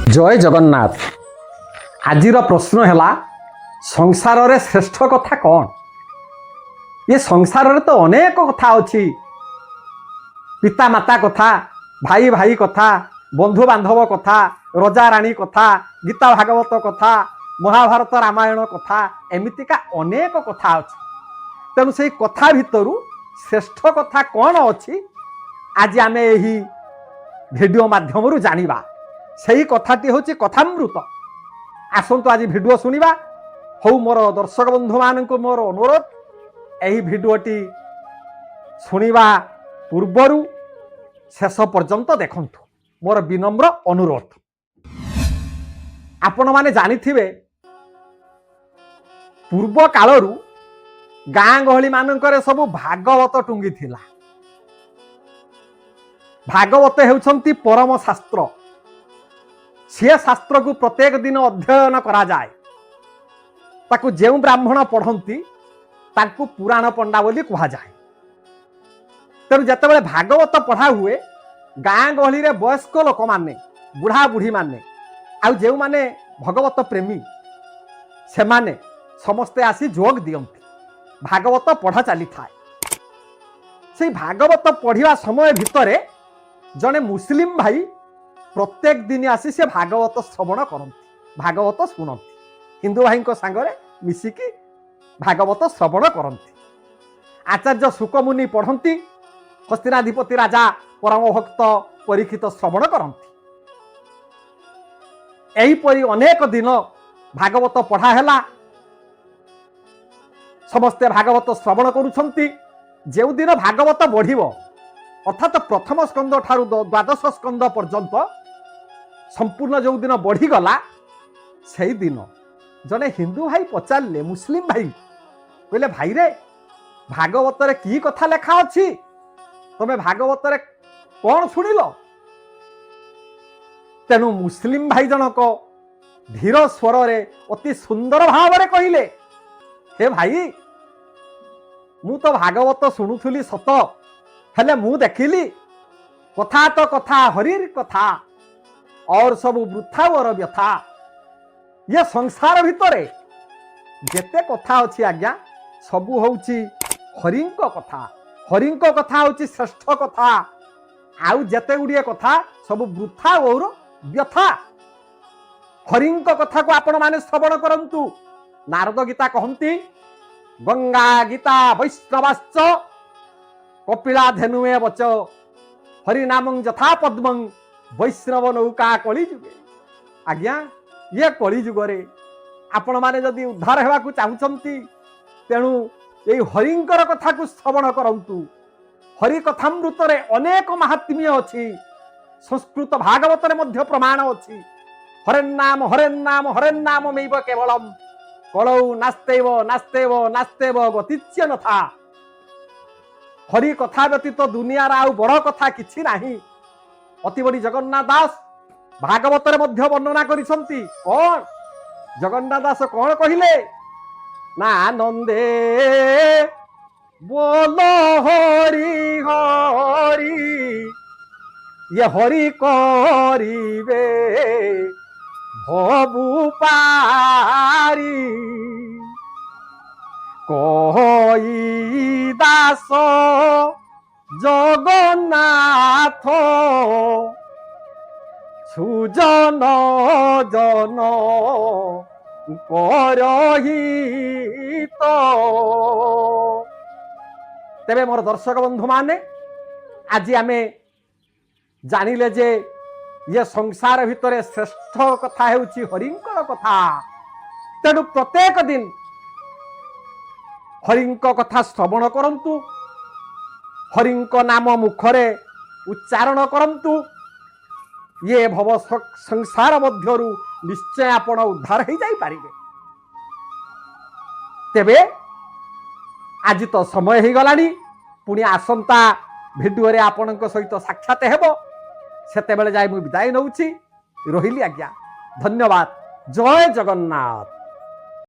जय जगन्नाथ। आजिर प्रश्न है संसार रे श्रेष्ठ कथा कौन? ये संसार रे तो अनेक कथा अच्छी। पिता माता कथा, भाई भाई कथा, बंधु बांधव कथा, रजा राणी कथा, गीता भागवत कथा, महाभारत रामायण कथा, एमितिका अनेक कथा अच्छी। तेणु से कथा भितर श्रेष्ठ कथा कौन अच्छी आज आमे यही भिडियो माध्यम जानिबा। सही कथाटी हूँ कथामृत। आसतु आज भिडियो शुणा। हौ मोर दर्शक बंधु मान मोर अनुरोध, यही भिडियोटी शुणा पूर्वर शेष पर्यंत देखंतु। मोर विनम्र अनुरोध। आपण माने जानिथिबे पूर्व कालरू गाँ गहली मानकरे सब भागवत टुंगी थिला। भागवत हेउछंती परम शास्त्र। सी शास्त्र को प्रत्येक दिन अध्ययन करा जाए। ताकू जेउ ब्राह्मण पढ़ती ताकू पुराण पंडा बोली कहा जाए। तेणु जितेबाला भागवत पढ़ा हुए गाँ गहली रे वयस्क लोक माने, बुढ़ा बुढ़ी माने, आउ जेउ माने भगवत प्रेमी से माने समस्ते आसी जोग दियंती। भागवत पढ़ा चली थाए। से भागवत पढ़िया समय भितरे जने मुस्लिम भाई प्रत्येक दिन आसी से भागवत श्रवण करती, भागवत शुणती। हिंदू भाई सांगरे मिसिकी भागवत श्रवण करती। आचार्य शुकमुनि पढ़ती, हस्तिनाधिपति राजा परम भक्त परीक्षित श्रवण करती। एहीपरि अनेक दिन भागवत पढ़ा है। समस्ते भागवत श्रवण करुछंती। जो दिन भागवत बढ़िबो अर्थात प्रथम स्कंद ठारू द्वादश स्कंद पर्यंत संपूर्ण जो दिन बढ़ीगला से दिन जने हिंदू भाई पचारे मुस्लिम भाई कहले, भाई रे भागवत रे की कथा लेखा अच्छी? तमे भागवत रे कौन शुणिल? तेणु मुस्लिम भाई जनक धीर स्वर रे अति सुंदर भाव रे कहिले, हे भाई मु तो भागवत शुणुथुली सत, हेले मु देखिली कथा तो कथा हरिर कथा और सब वृथा और व्यथा। ये संसार भितरे जेते कथा अच्छी आज्ञा सबू होउची हरिंक कथा। हरिंक कथा होउची श्रेष्ठ कथा। आउ जेते गुड़िए कथा सब वृथा और व्यथा। हरिंक कथा को आपण माने श्रवण करंतु। नारद गीता कहंती, गंगा गीता वैष्णवाश्च कपिला धेनुए वच हरिनामं यथा पद्मं वैष्णव नौका कली जुगे। आज्ञा ये कली जुगरे आपण माने जदि उद्धार हेबा को चाहुचंती तेणु ये हरिंकर कथा को श्रवण करंतु। हरि कथामृत रे अनेक महात्म्य अछि। संस्कृत भागवत रे मध्य प्रमाण अछि। हरेन्नाम हरेन्नाम हरेन्नाम मैव केवलम कलौ नास्तेव नास्तेव नास्तेव गतिच्य नथा। हरि कथा व्यतीत दुनिया आउ बड़ कथा किछि नाही। अति बड़ी जगन्नाथ दास भागवत रे मध्य वर्णना करिसंती। कौन जगन्नाथ दास कौन कहिले ना, नंदे बोलो हरि हरि ये हरि करिबे भवु पारी। कहि दास जगन्नाथ सुजन जन करहित। तेबे मोर दर्शक बंधु माने आज आमे जानिले जे ये संसार भितरे श्रेष्ठ कथा हेउची हरिंकर कथा। तेणु प्रत्येक दिन हरिंक कथा श्रवण करंतु। हरिंक नाम मुखरे उच्चारण करंतु। ये भव संसार मध्यरु निश्चय आपण उद्धार हो जाई पारिबे। तेबे आज तो समय हो गलानी। पुणी आसंता भिडियो रे आपणक सहित साक्षात हेबो। सेते बेले जाय मु विदाय नउची। रहिली आज्ञा। धन्यवाद। जय जगन्नाथ।